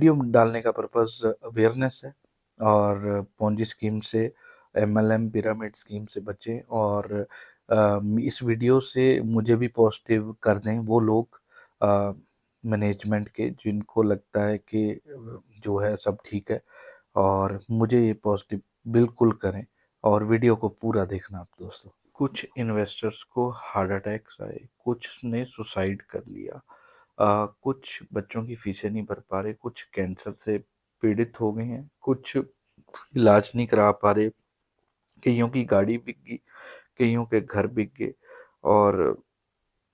Video डालने का purpose awareness है और पोंजी स्कीम से, एमएलएम पिरामिड स्कीम से बचें। और इस वीडियो से मुझे भी पॉजिटिव कर दें वो लोग मैनेजमेंट के, जिनको लगता है कि जो है सब ठीक है, और मुझे ये पॉजिटिव बिल्कुल करें। और वीडियो को पूरा देखना आप दोस्तों। कुछ इन्वेस्टर्स को हार्ट अटैक्स आए, कुछ ने सुसाइड कर लिया, कुछ बच्चों की फीसें नहीं भर पा रहे, कुछ कैंसर से पीड़ित हो गए हैं, कुछ इलाज नहीं करा पा रहे, कईयों की गाड़ी बिक गई, कईयों के घर बिक गए। और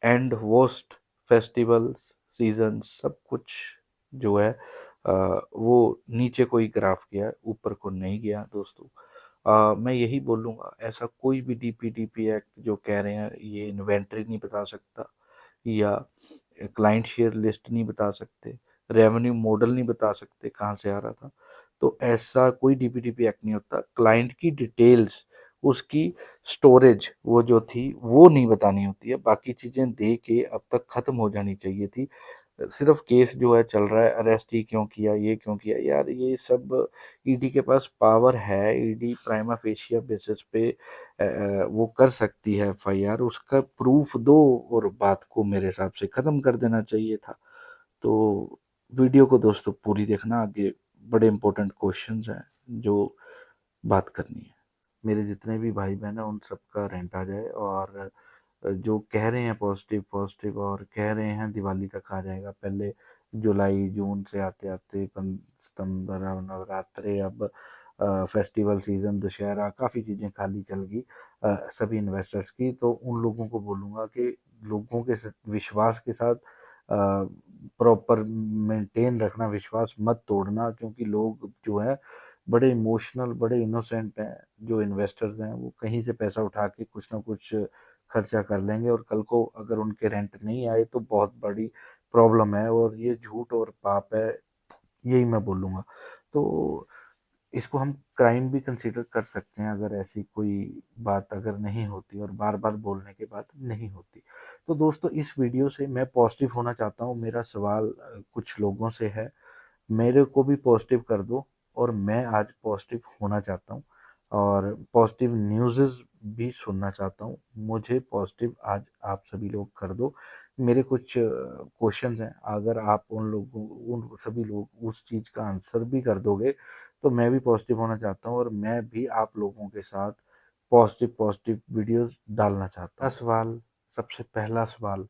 एंड वर्स्ट फेस्टिवल्स सीजन सब कुछ जो है वो नीचे को ही ग्राफ गया, ऊपर को नहीं गया दोस्तों। मैं यही बोलूँगा, ऐसा कोई भी डीपीडीपी एक्ट जो कह रहे हैं ये इन्वेंटरी नहीं बता सकता, या क्लाइंट शेयर लिस्ट नहीं बता सकते, रेवेन्यू मॉडल नहीं बता सकते कहाँ से आ रहा था, तो ऐसा कोई डीपीडीपी एक्ट नहीं होता। क्लाइंट की डिटेल्स, उसकी स्टोरेज वो जो थी वो नहीं बतानी होती है, बाकी चीज़ें दे के अब तक ख़त्म हो जानी चाहिए थी। सिर्फ केस जो है चल रहा है, अरेस्ट ही क्यों किया, ये क्यों किया, यार ये सब ईडी के पास पावर है। ईडी प्राइमा फेशिया बेसिस पे वो कर सकती है एफआईआर, उसका प्रूफ दो और बात को मेरे हिसाब से ख़त्म कर देना चाहिए था। तो वीडियो को दोस्तों पूरी देखना, आगे बड़े इंपॉर्टेंट क्वेश्चंस हैं जो बात करनी है। मेरे जितने भी भाई बहन हैं उन सबका रेंट आ जाए, और जो कह रहे हैं पॉजिटिव पॉजिटिव और कह रहे हैं दिवाली तक आ जाएगा, पहले जुलाई जून से आते आते सितंबर, नवरात्रे, अब फेस्टिवल सीज़न, दशहरा, काफ़ी चीज़ें खाली चल गई सभी इन्वेस्टर्स की। तो उन लोगों को बोलूँगा कि लोगों के विश्वास के साथ प्रॉपर मेंटेन रखना, विश्वास मत तोड़ना, क्योंकि लोग जो है बड़े इमोशनल, बड़े इनोसेंट हैं। जो इन्वेस्टर्स हैं वो कहीं से पैसा उठा के कुछ ना कुछ खर्चा कर लेंगे, और कल को अगर उनके रेंट नहीं आए तो बहुत बड़ी प्रॉब्लम है, और ये झूठ और पाप है, यही मैं बोलूँगा। तो इसको हम क्राइम भी कंसीडर कर सकते हैं अगर ऐसी कोई बात अगर नहीं होती और बार बार बोलने के बाद नहीं होती। तो दोस्तों इस वीडियो से मैं पॉजिटिव होना चाहता हूँ। मेरा सवाल कुछ लोगों से है, मेरे को भी पॉजिटिव कर दो, और मैं आज पॉजिटिव होना चाहता हूँ और पॉजिटिव न्यूज़ भी सुनना चाहता हूँ। मुझे पॉजिटिव आज आप सभी लोग कर दो। मेरे कुछ क्वेश्चंस हैं, अगर आप उन सभी लोग उस चीज़ का आंसर भी कर दोगे तो मैं भी पॉजिटिव होना चाहता हूँ, और मैं भी आप लोगों के साथ पॉजिटिव पॉजिटिव वीडियोस डालना चाहता हूँ। सवाल, सबसे पहला सवाल,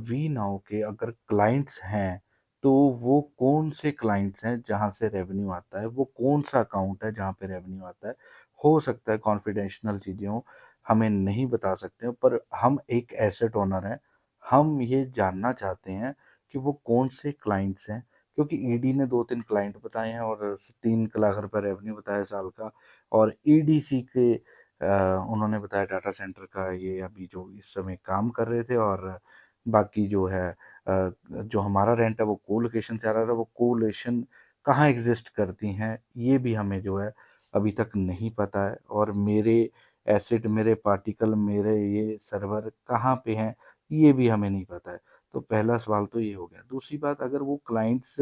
वी नाउ के अगर क्लाइंट्स हैं तो वो कौन से क्लाइंट्स हैं जहाँ से रेवेन्यू आता है, वो कौन सा अकाउंट है जहाँ पे रेवेन्यू आता है। हो सकता है कॉन्फिडेंशियल चीज़ें हों, हमें नहीं बता सकते हो, पर हम एक एसेट ओनर हैं, हम ये जानना चाहते हैं कि वो कौन से क्लाइंट्स हैं। क्योंकि ईडी ने 2-3 क्लाइंट बताए हैं और 3 लाख रुपए रेवेन्यू बताया साल का, और ईडीसी के उन्होंने बताया डाटा सेंटर का, ये अभी जो इस समय काम कर रहे थे। और बाकी जो है जो हमारा रेंट है वो कोलोकेशन से आ रहा था, वो कोलोकेशन कहाँ एग्जिस्ट करती हैं ये भी हमें जो है अभी तक नहीं पता है। और मेरे एसिड, मेरे पार्टिकल, मेरे ये सर्वर कहाँ पे हैं ये भी हमें नहीं पता है। तो पहला सवाल तो ये हो गया। दूसरी बात, अगर वो क्लाइंट्स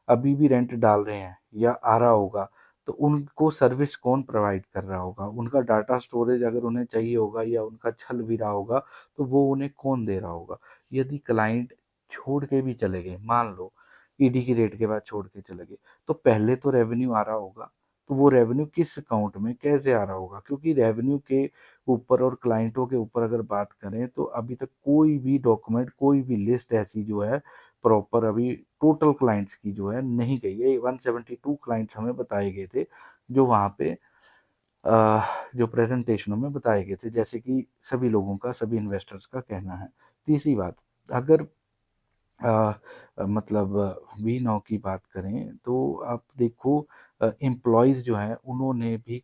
अभी भी रेंट डाल रहे हैं या आ रहा होगा तो उनको सर्विस कौन प्रोवाइड कर रहा होगा, उनका डाटा स्टोरेज अगर उन्हें चाहिए होगा या उनका छल भी रहा होगा तो वो उन्हें कौन दे रहा होगा। यदि क्लाइंट छोड़ के भी चले गए, मान लो ईडी की रेट के बाद छोड़ के चले गए, तो पहले तो रेवेन्यू आ रहा होगा, तो वो रेवेन्यू किस अकाउंट में कैसे आ रहा होगा। क्योंकि रेवेन्यू के ऊपर और क्लाइंटों के ऊपर अगर बात करें तो अभी तक कोई भी डॉक्यूमेंट, कोई भी लिस्ट ऐसी जो है प्रॉपर अभी टोटल क्लाइंट्स की जो है नहीं गई है। 172 क्लाइंट्स हमें बताए गए थे जो वहाँ पे जो प्रेजेंटेशनों में बताए गए थे, जैसे कि सभी लोगों का, सभी इन्वेस्टर्स का कहना है। तीसरी बात, अगर मतलब वी नाउ की बात करें तो आप देखो एम्प्लॉयज़ जो हैं उन्होंने भी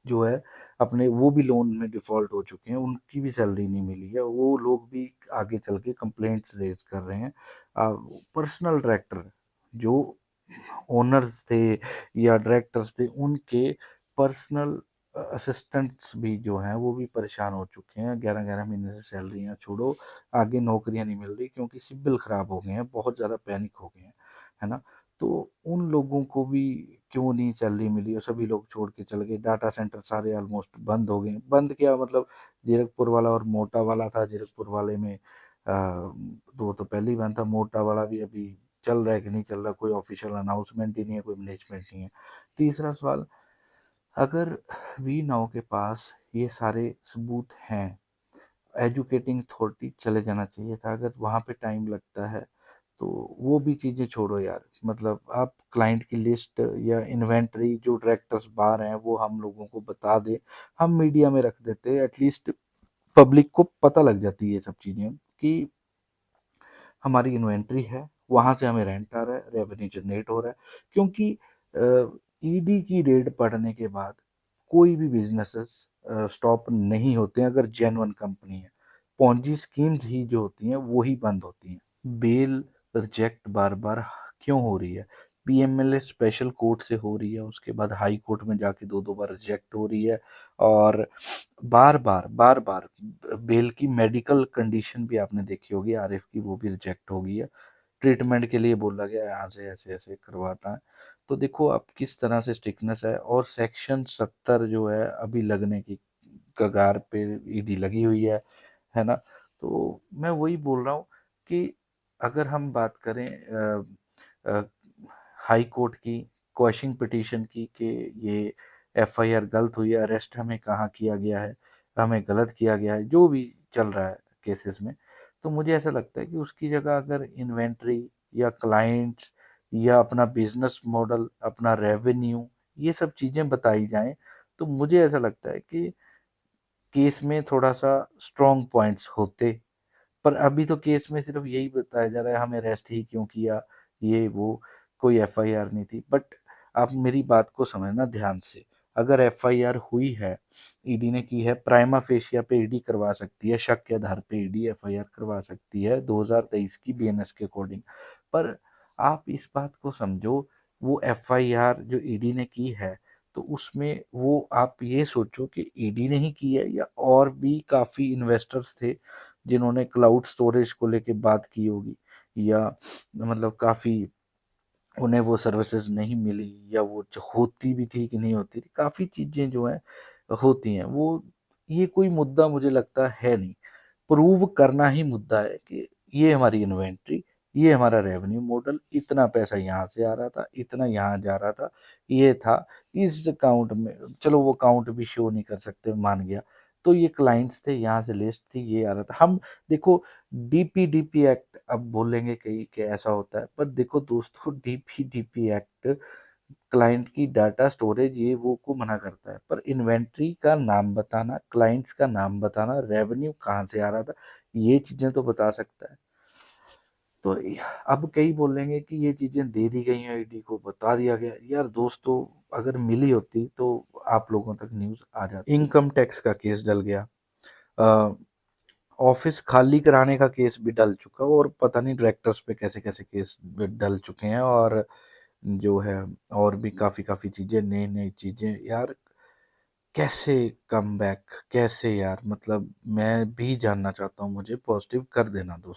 जो है अपने, वो भी लोन में डिफ़ॉल्ट हो चुके हैं, उनकी भी सैलरी नहीं मिली है, वो लोग भी आगे चल के कंप्लेंट्स रेज़ कर रहे हैं। पर्सनल डायरेक्टर जो ओनर्स थे या डायरेक्टर्स थे, उनके पर्सनल असिस्टेंट्स भी जो हैं वो भी परेशान हो चुके हैं। 11-11 महीने से सैलरियाँ छोड़ो, आगे नौकरियाँ नहीं मिल रही, क्योंकि सिबिल ख़राब हो गए हैं, बहुत ज़्यादा पैनिक हो गए हैं, है ना? तो उन लोगों को भी क्यों नहीं सैलरी मिली और सभी लोग छोड़ के चले गए। डाटा सेंटर सारे ऑलमोस्ट बंद हो गए। बंद क्या मतलब, जीरकपुर वाला और मोटा वाला था। जीरकपुर वाले में दो तो पहले ही बंद था। मोटा वाला भी अभी चल रहा है कि नहीं चल रहा, कोई ऑफिशियल अनाउंसमेंट ही नहीं है, कोई मैनेजमेंट नहीं है। तीसरा सवाल, अगर वी नाउ के पास ये सारे सबूत हैं, एजुकेटिंग अथॉरिटी चले जाना चाहिए था। अगर वहाँ पे टाइम लगता है तो वो भी चीज़ें छोड़ो यार, मतलब आप क्लाइंट की लिस्ट या इन्वेंटरी जो डायरेक्टर्स बाहर हैं वो हम लोगों को बता दे, हम मीडिया में रख देते, एटलीस्ट पब्लिक को पता लग जाती है ये सब चीज़ें कि हमारी इन्वेंट्री है, वहाँ से हमें रेंट आ रहा है, रेवेन्यू जनरेट हो रहा है। क्योंकि ईडी की रेड पड़ने के बाद कोई भी बिजनेसेस स्टॉप नहीं होते हैं अगर जेन्युइन कंपनी है। पॉन्जी स्कीम्स ही जो होती हैं वो ही बंद होती हैं। बेल रिजेक्ट बार बार क्यों हो रही है? पीएमएलए स्पेशल कोर्ट से हो रही है, उसके बाद हाई कोर्ट में जाके दो दो बार रिजेक्ट हो रही है, और बार बार बेल की मेडिकल कंडीशन भी आपने देखी होगी, आरिफ की, वो भी रिजेक्ट हो गई है। ट्रीटमेंट के लिए बोला गया यहाँ से ऐसे ऐसे करवाना है। तो देखो अब किस तरह से स्ट्रिक्टनेस है। और सेक्शन 70 जो है अभी लगने की कगार पे ईडी लगी हुई है ना। तो मैं वही बोल रहा हूँ कि अगर हम बात करें हाई कोर्ट की क्वॉशिंग पिटीशन की कि ये एफआईआर गलत हुई है, अरेस्ट हमें कहाँ किया गया है, हमें गलत किया गया है, जो भी चल रहा है केसेस में, तो मुझे ऐसा लगता है कि उसकी जगह अगर इन्वेंट्री या क्लाइंट्स या अपना बिजनेस मॉडल, अपना रेवेन्यू, ये सब चीज़ें बताई जाएं, तो मुझे ऐसा लगता है कि केस में थोड़ा सा स्ट्रॉन्ग पॉइंट्स होते। पर अभी तो केस में सिर्फ यही बताया जा रहा है हमें अरेस्ट ही क्यों किया, ये वो, कोई एफआईआर नहीं थी। बट आप मेरी बात को समझना ध्यान से, अगर एफआईआर हुई है, ईडी ने की है, प्राइमा फेशिया पे ईडी करवा सकती है, शक के आधार पे ईडी एफआईआर करवा सकती है 2023 की बीएनएस के अकॉर्डिंग। पर आप इस बात को समझो, वो एफआईआर जो ईडी ने की है, तो उसमें वो आप ये सोचो कि ईडी ने ही की है या और भी काफ़ी इन्वेस्टर्स थे जिन्होंने क्लाउड स्टोरेज को लेके बात की होगी, या मतलब काफ़ी उन्हें वो सर्विसेज नहीं मिली, या वो होती भी थी कि नहीं होती थी, काफ़ी चीज़ें जो हैं होती हैं वो। ये कोई मुद्दा मुझे लगता है नहीं। प्रूव करना ही मुद्दा है कि ये हमारी इन्वेंट्री, ये हमारा रेवेन्यू मॉडल, इतना पैसा यहाँ से आ रहा था, इतना यहाँ जा रहा था, ये था इस अकाउंट में। चलो वो अकाउंट भी शो नहीं कर सकते, मान गया। तो ये क्लाइंट्स थे, यहाँ से लिस्ट थी, ये आ रहा था। हम देखो, डीपीडीपी एक्ट अब बोलेंगे कहीं कि ऐसा होता है, पर देखो दोस्तों, डीपीडीपी एक्ट क्लाइंट की डाटा स्टोरेज ये वो को मना करता है, पर इन्वेंट्री का नाम बताना, क्लाइंट्स का नाम बताना, रेवेन्यू कहाँ से आ रहा था, ये चीजें तो बता सकता है। तो अब कई बोलेंगे कि ये चीजें दे दी गई हैं, ईडी को बता दिया गया। यार दोस्तों, अगर मिली होती तो आप लोगों तक न्यूज आ जाती। इनकम टैक्स का केस डल गया, ऑफिस खाली कराने का केस भी डल चुका, और पता नहीं डायरेक्टर्स पे कैसे कैसे केस डल चुके हैं, और जो है और भी काफ़ी काफ़ी चीज़ें, नई नई चीज़ें यार। कैसे कम बैक, कैसे यार, मतलब मैं भी जानना चाहता हूँ, मुझे पॉजिटिव कर देना दोस्त।